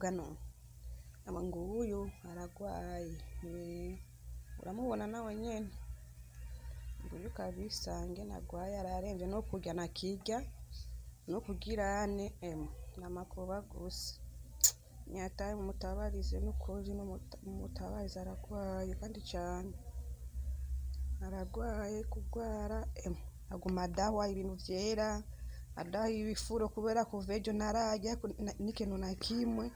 umukobwa none ama nguyu aragwaye uramubona nawe nyene nguyu kabisa ngene agwaye araremvye no kurya nakirya no kugirane n'amakoba gusa nyataye mutabarize n'ukuri mutabarize aragwaye kandi cane aragwaye kugwara aguma adahwa ibintu vyera adaha ibifuro kubera kuvejo ntararya n'ikintu na kimwe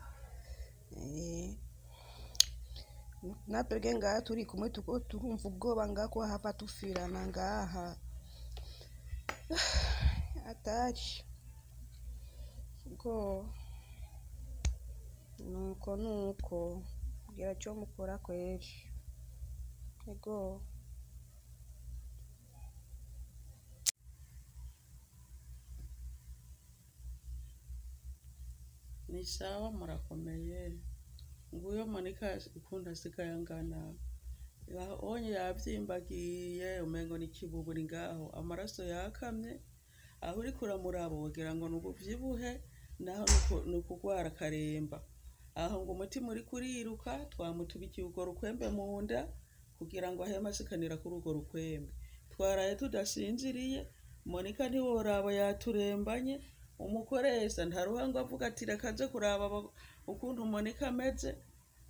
natwebwe ngaha turi kumwe turumva ubwoba ngaha ko hava tufirana ngaha atari ngo nuko kugira co mukora kweri ego ni sawa murakomeye nguyo Monica ukunda sikayangana onye yavyimbagiye umengo ni kibuburi ngaho amaraso yakamye aho uri kuramurabo wogira ngo nubuvyibuhe naho nukugwara karemba aho ngo umutima uri kuriruka twamutubikiye ugo rukwembe munda kugira ngo ahema sikanira kuri ugo rukwembe twaraye tudasinziriye Monica ntiworaba yaturembanye umukoresha ntaruhango avuga ati rekaje kuraba ukuntu Monica ameze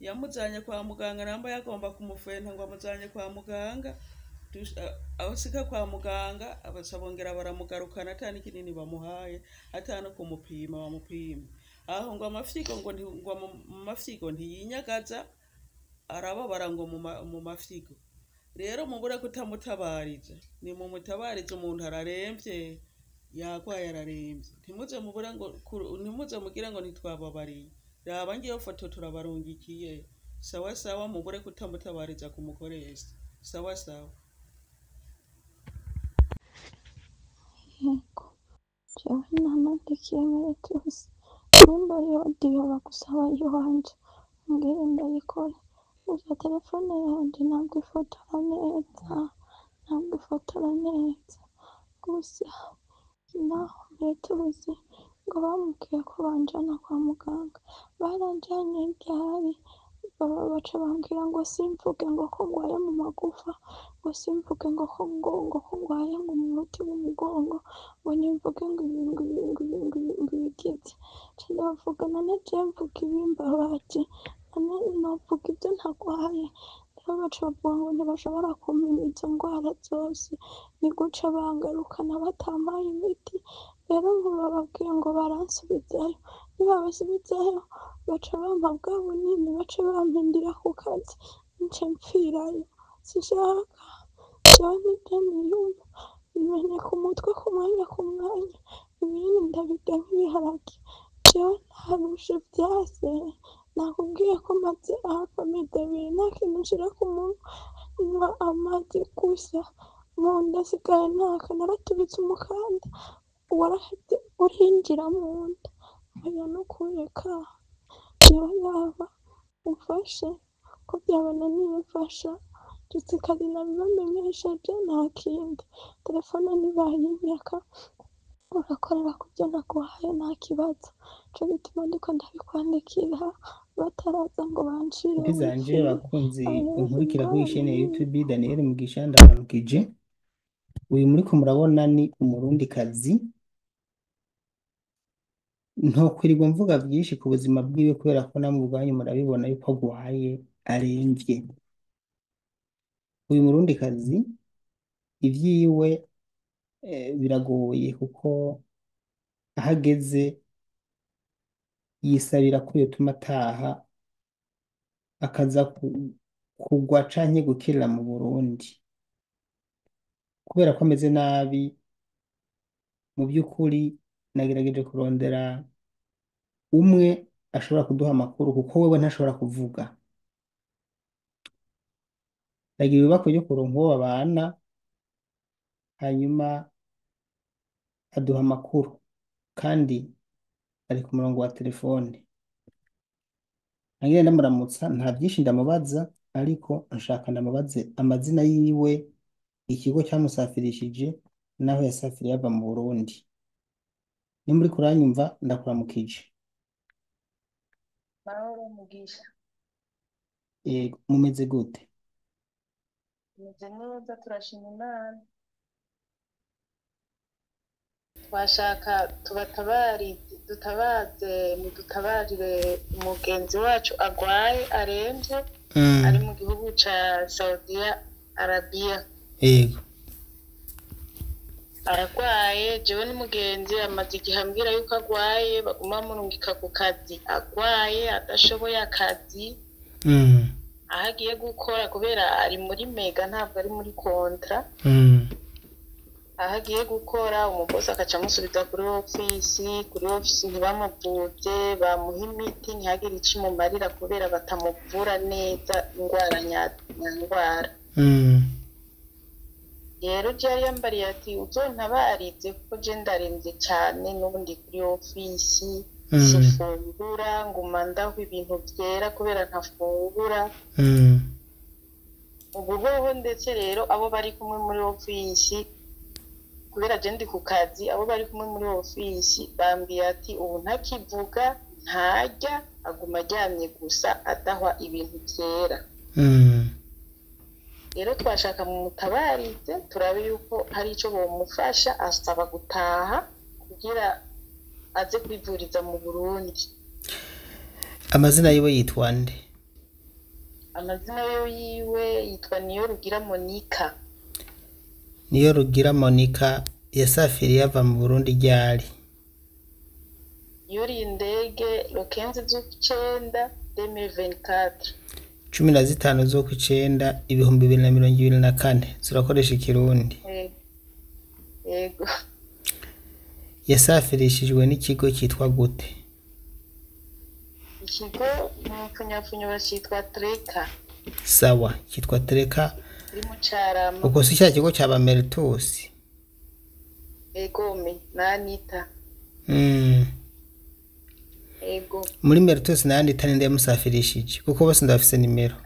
yamuzanye kwa muganga namba yagomba kumufenta ngo amuzanye kwa muganga abasika kwa muganga abasabongera baramugarukana atani kinini bamuhaye atano kumupima bamupima aho ngo amafyigo ngo mu mafyigo ntiyinyagaza arababara ngo mu mafyigo rero mubure kutamutabarije ni mu mutabarize umuntu araremvye yagwaye araremvye ntimuze mugira ngo ntitwababariye raba ngiyo foto turabarungikiye sawa sawa mubure kutamutabariza kumukoresha sawa sawa yego jewe namandikiye meretusi nimba yodiyo bagusaba yohanje mbwira ndayikora uza telefone yanje ntabwo ifotora neza gusa naho meretusi ngo bamubwiye ko banjana kwa muganga baranjanye ryari baca bambwira ngo simvuge ngo ko ngwaye mu magufa ngo simvuge ngo ko ngwaye ngo mu muti w'umugongo ngo nimvuge ngo ibigeze candavugana na je mvuga ibimbabaje novuga ibyo ntagwaye rero baca bavuga ngo ntibashobora kumenya izo ngwara zose ni guca bangarukana batampaye imiti rero ngo bababwiye ngo baransubizayo nibabasubizayo baca bampa bwa bunini baca bampindira ku kazi nce mpfirayo sinshaka jewe nibyo niyumva bimenye ku mutwe ku mwanya ibindi ndabirya nk'ibiharage jewe ntarushe vyase nakubwiye ko maze hafi amezi abiri nta kintu nshira ku munwa amazi gusa mu nda sigaye ntaka naratubitse umukanda waraheze urinjira mu nda oya nukureka jewe yaba umfashe ko byabananiye mfasha ndetse kandi nabibamenyesheje nta kindi telefone ntibayinyaka urakorera ku byo naguhaye nta kibazo co gituma ndiko ndabikwandikira bataraza ngo banshire Bizanje bakunzi unkurikira kuri chaîne ya YouTube Daniel Mugisha ndabaramukije uyu muriko murabona ni umurundikazi ntokwirirwa mvuga byinshi ku buzima bwiwe kubera ko namwe ubwanyu murabibona yuko agwaye aremvye uyu murundikazi ivyiwe biragoye kuko ahageze yisabira ko yotuma ataha akaza kugwa canke gukirira mu Burundi kubera ko ameze nabi mu by'ukuri nagerageje kurondera umwe ashobora kuduha amakuru kuko wewe ntashobora kuvuga nagira ibibako byo kuronka uwo babana hanyuma aduha amakuru kandi ari ku murongo wa telefone nagira ndamuramutsa nta byinshi ndamubaza ariko nshaka ndamubaze amazina yiwe ikigo cyamusafirishije naho yasafiriye ava mu Burundi ni muri kuranyumva ndakuramukije Mahoro Mugisha. mumeze gute? Tumeze neza turashima Imana. Twashaka mudutabarire umugenzi wacu agwaye aremvye ari mu gihugu ca Saudi Arabia. Yego. Aragwaye jewe n'umugenzi amaze igihe ambwira yuko agwaye baguma murungika ku kazi agwaye adashoboye akazi aho agiye gukora kubera ari muri mega ntabwo ari muri kontra aho agiye gukora umubosi akaca amusubiza kuri ofisi ntibamuvuje bamuha imiti ntihagire ikimumarira kubera batamuvura neza indwara nyandwara rero yari yambariye ati uzontabarize kuko je ndaremvye cane n'ubundi kuri ofisi sifungura nguma ndaho ibintu vyera kubera ntafungura ubu hoho ndetse rero abo bari kumwe muri ofisi kubera je ndi ku kazi abo bari kumwe muri ofisi bambiye ati ubu ntakivuga ntarya aguma aryamye gusa adahwa ibintu vyera rero twashaka mu mutabarize turabe yuko hari ico bomufasha asaba gutaha kugira aze kwivuriza mu Burundi. Amazina yiwe yitwa nde? Amazina yiwe yitwa Niyorugira Monica. Niyorugira Monica yasafiriye ava mu Burundi ryari? Yuriye indege lokenzi z'ukwicenda 2024. 15 z'ukwicenda 2024 zirakoresha ikirundi. Yego. Yasafirishijwe n'ikigo cyitwa gute? Ikigo n'umupfunyafunyo bashitwa Treka. Sawa, cyitwa Treka. Iri mu Carama. Uko si cya kigo cya Bameritus? Egome na Anita. Ego. Muri Meritus na Anita ninde yamusafirishije? Kuko bose ndafise nimero.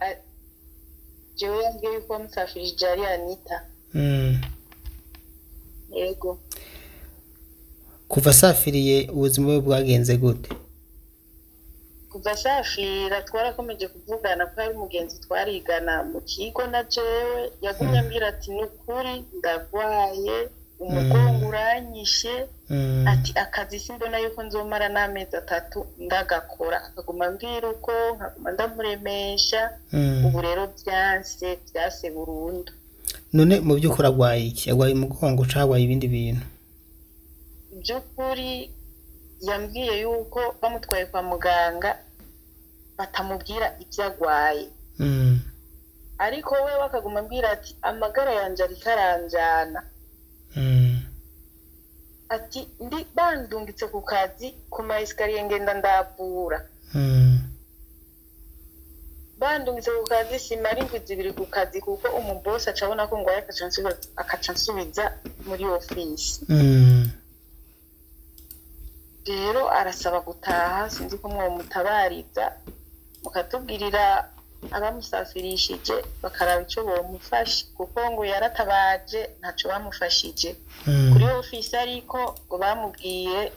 Jewe yambwiye yuko musafirishije ari Anita. Ego. Kuva safiriye ubuzima bwe bwagenze gute? Kuva safira twarakomeje kuvugana ko ari umugenzi twarigana mu kigo na jewe yagumye ambwira ati nukuri ndagwaye umugongo uranyishe ati akazi simbona yuko nzomara n'amezi 3 ndagakora akaguma ambwira uko nkaguma ndamuremesha ubu rero byase burundu. None mu by'ukuri agwaye iki? Agwaye umugongo cyangwa ibindi bintu? By'ukuri yambwiye yuko bamutwaye kwa muganga batamubwira ibyo agwaye ariko we wakaguma ambwira ati amagara yanje ari karanjana ati ndi bandungitse ku kazi ku maesikariye ngenda ndabura bandungitse ku kazi simari ndwizibiri ku kazi kuko umubosi acabona ko ngwaye akaca nsubiza muri ofisi rero arasaba gutaha sinzi ko mwomutabariza mukatubwirira abamusafirishije bakaraba ico bomufasha kuko ngo yaratabaje ntaco bamufashije kuri ofisi ariko ngo bamubwiye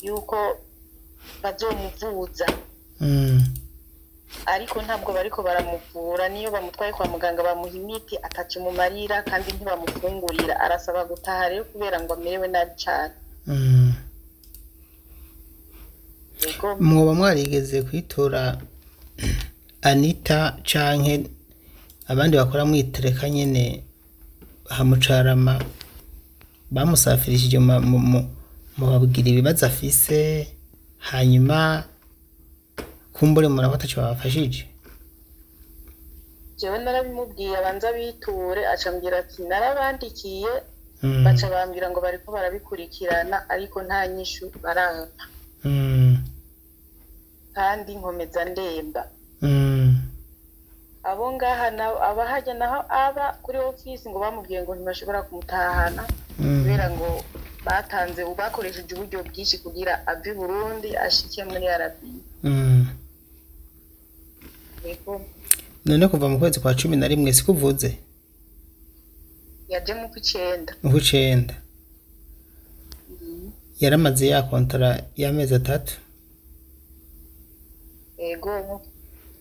yuko bazomuvuza ariko ntabwo bariko baramuvura niyo bamutwaye kwa muganga bamuha imiti atakimumarira kandi ntibamufungurira arasaba gutaha rero kubera ngo amerewe nabi cane. Mwoba mwarigeze kwitora Anita canke abandi bakora mwitereka nyene hamucarama bamusafirishije mu babwira ibibazo afise hanyuma kumbure murabata cyo bafashije? Jewe narabimubwiye abanza biture acambwira ati narabandikiye baca bambwira ngo bariko barabikurikirana ariko nta nyishu barampa kandi nkomeza ndemba abo ngaha abahajya naho aba kuri ofisi ngo bamubwiye ngo ntibashobora kumutahana kubera ngo batanze bakoresheje uburyo bwinshi kugira ave Burundi ashike muri Arabia. None kuva mu kwezi kwa 11 sikuvuze? Yaje mu kw'icenda. Mu kw'icenda. Yaramaze ya kontara y'amezi 3. ego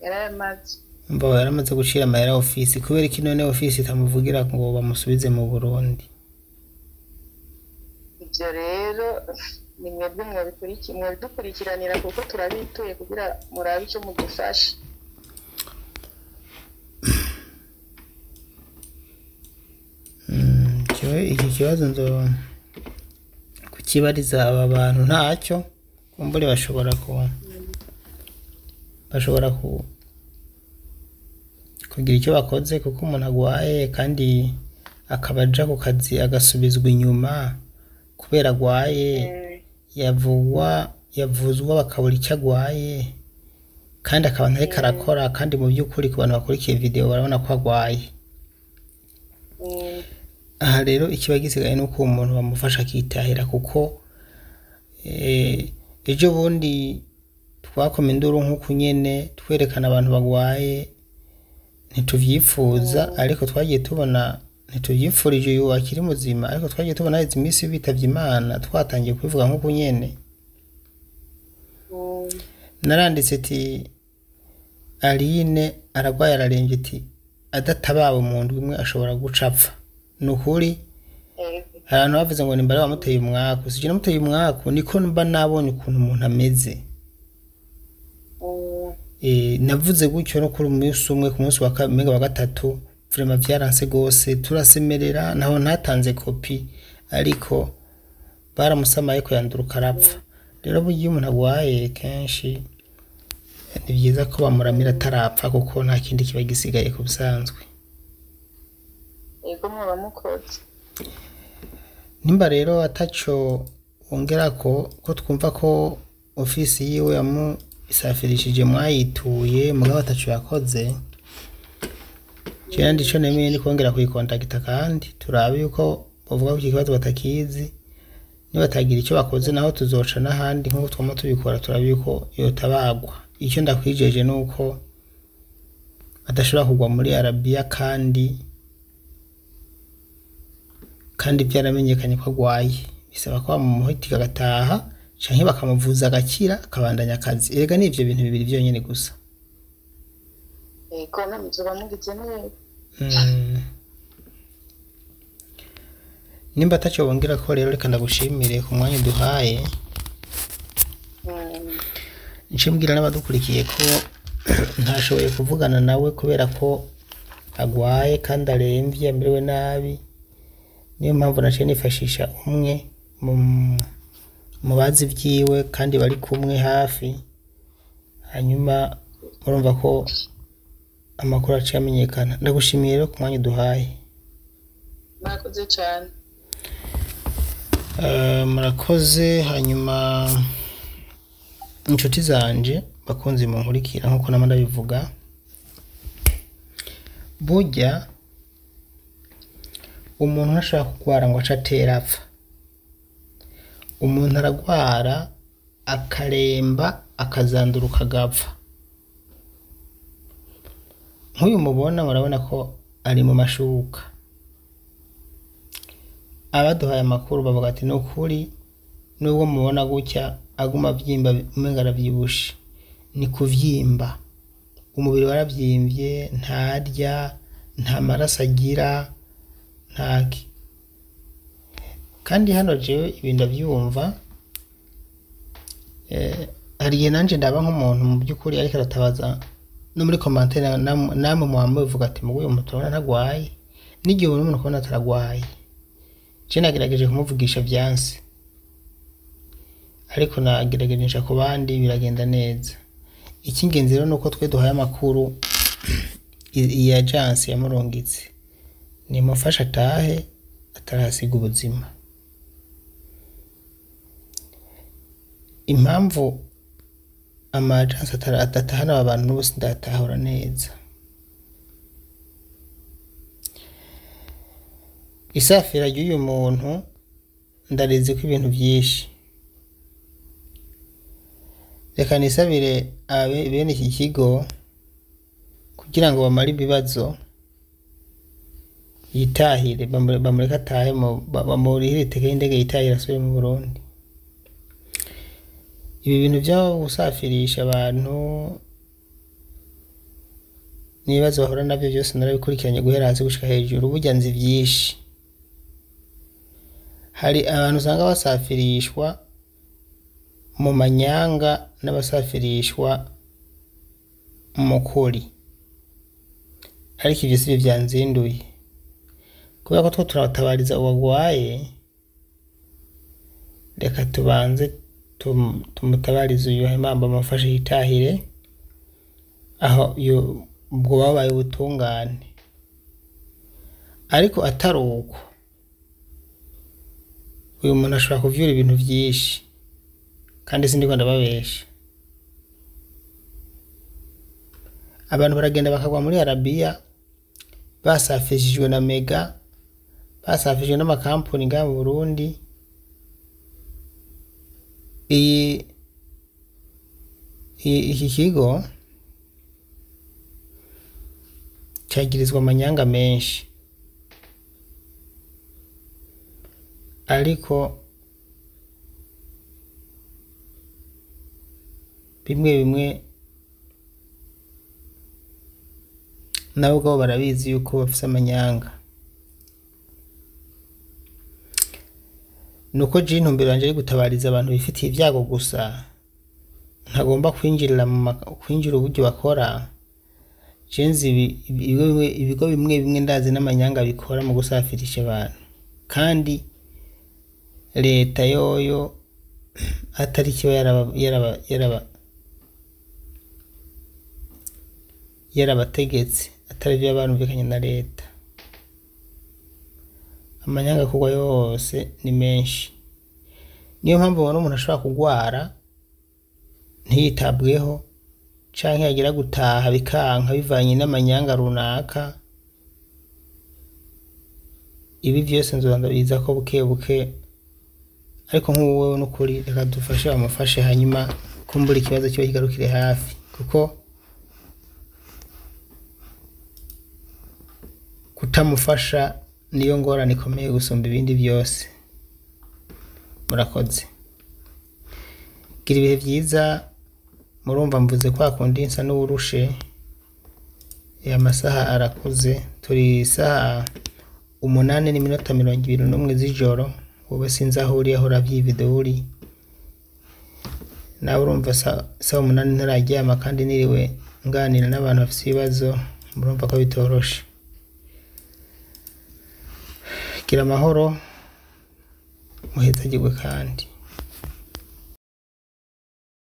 yarayamaze mbo yaramaze gucira amahera ofisi kubera iki none ofisi itamuvugira ngo bamusubize mu Burundi. ibyo rero ni mwebwe mwabidukurikiranira kuko turabituye kugira murabe icyo mudufasha. Iki kibazo nzo kukibariza aba bantu ntacyo kumbure bashobora kugira icyo bakoze kuko umuntu agwaye kandi akaba aja ku kazi agasubizwa inyuma kubera agwaye yavuzwa bakabura icyo agwaye kandi akaba ntariko arakora kandi mu by'ukuri ku bantu bakurikiye video barabona ko agwaye. Aha rero ikiba gisigaye nuko umuntu bamufasha akitahira kuko ejo bundi twakoma induru nk'uko nyene twerekana abantu bagwaye ntituvyifuza ariko twagiye tubona ntituvyifurije uyu akiri muzima ariko twagiye tubona izi minsi bitavye Imana twatangiye kubivuga nk'uko nyene. Naranditse ati Aline aragwaye ararembye ati adatabawe mu ndwi imwe ashobora gucapfa. Nukuri abantu bavuze ngo nimbare bamuteye umwaku sije namuteye umwaku niko mba nabonye ukuntu umuntu ameze. Navuze gutyo no kuri umunsi umwe ku munsi wa gatatu vraiment byaranse gose turasemerera naho ntatanze kopi ariko baramusamaye ko yanduruka arapfa. Rero bugiye umuntu agwaye kenshi ni byiza ko bamuramira atarapfa kuko nta kindi kiba gisigaye ku bisanzwe. Ego mwaba mukoze. Nimba rero ataco wongera ko twumva ko ofisi yiwe isafirishije mwayituye mugabo ataco yakoze. Je ndico nemeye ni kongera kuyikontakita kandi turabe yuko bavuga ko ikibazo batakizi nibatagira icyo bakoze naho tuzoca n'ahandi nk'uko twama tubikora turabe yuko yotabagwa. Icyo ndakwijeje nuko adashobora kugwa muri Arabia kandi byaramenyekanye ko agwaye bisaba ko bamuhitika agataha canke bakamuvuza agakira akabandanya akazi. Erega n'ivyo bintu bibiri byonyene gusa. Ego namuzoba mugize neza. Nimba ataco bongera ko rero reka ndagushimire ku mwanya duhaye. Nshimgira n'abadukurikiye ko ntashoboye kuvugana nawe kubera ko agwaye kandi aremvye amerewe nabi. Niyo mpamvu naciye nifashisha umwe mu bazi vyiwe kandi bari kumwe hafi hanyuma murumva ko amakuru aciye amenyekana. Ndagushimiye rero ku mwanya duhaye. Murakoze cyane. Murakoze. Hanyuma inshuti zanje bakunzi mu nkurikira nkuko nama ndabivuga burya umuntu ashaka kugwara ngo acatera apfa. Umuntu aragwara akaremba akazanduruka agapfa. Nk'uyu mubona murabona ko ari mu mashuka. Abaduhaye amakuru bavuga ati nukuri nubwo mubona gutya aguma vyimba umenga aravyibushe ni kuvyimba. Umubiri waravyimbye ntarya nta maraso agira ntaki. Kandi hano jewe ibintu byumva hariye nanje ndaba nk'umuntu mu by'ukuri ariko aratabaza no muri commentaire namwe muhamwe bivuga ati muguye umutora ntagwaye n'igihe umuntu kubona ataragwaye. Je nagerageje kumuvugisha byanse ariko nagerageje ku bandi biragenda neza. Ikingenzi rero nuko twe duhaye amakuru iyi agence yamurungitse ni mufasha tahe atarasiga ubuzima. Impamvu ama agence atatahana abantu n'ubusi ndatahura neza. Isafira y'uyu muntu ndarize ko ibintu byinshi. Reka nisabire bene iki kigo kugira ngo bamare ibibazo yitahire bamureka tahe bamurihire itike y'indege yitahire asubire mu Burundi. Ibi bintu byo gusafirisha abantu n'ibibazo bahura navyo byose narabikurikiranye guhera hasi gushika hejuru. Burya nzi vyinshi. Hari abantu usanga basafirishwa mu manyanga n'abasafirishwa mu kuri, ariko ivyo sivyo vyanzinduye, kubera ko two turabatabariza uwagwaye. Reka tubanze tumutabarize uyu Imana amufashe yitahire aho ubwo babaye ubutungane. Ariko atari uko, uyu muntu ashobora kuvyura ibintu vyinshi, kandi sindiko ndababesha. Abantu baragenda bakagwa muri Arabia basafishijwe na Mega, basafishijwe n'amakampuni nga mu Burundi. Iki kigo cyagirizwa amanyanga menshi, ariko bimwe nabo ubwabo barabizi yuko bafise amanyanga. Nuko je intumbero yanje ari gutabariza abantu bifitiye ibyago gusa, ntagomba kwinjira uburyo bakora. Jenzi ibigo bimwe ndazi n'amanyanga bikora mu gusafirisha abantu, kandi leta yoyo atari kiba yarabategetse, atari byo barumvikanye na leta. Amanyanga kugwa yose ni menshi. Niyo mpamvu ubona umuntu ashobora kugwara ntiyitabweho, canke yagira gutaha bikanka bivanye n'amanyanga runaka. Ibi vyose nzobandabiza ko buke buke, ariko nk'uwewe n'ukuri reka dufashe bamufashe, hanyuma kumbura ikibazo cyo kigarukire hafi, kuko kutamufasha niyo ngorane ikomeye gusumba ibindi byose. Murakoze, gira ibihe vyiza. Murumva mvuze kwa kundi nsa n'uburushe, amasaha arakuze, turi saa 8:21 z'ijoro. Wowe sinzi aho uri, aho uravye video uri, nawe urumva saa 8 ntararyama kandi niriwe nganira n'abantu bafite ibibazo. Murumva ko bitoroshe. Gira amahoro, muhezagirwe kandi.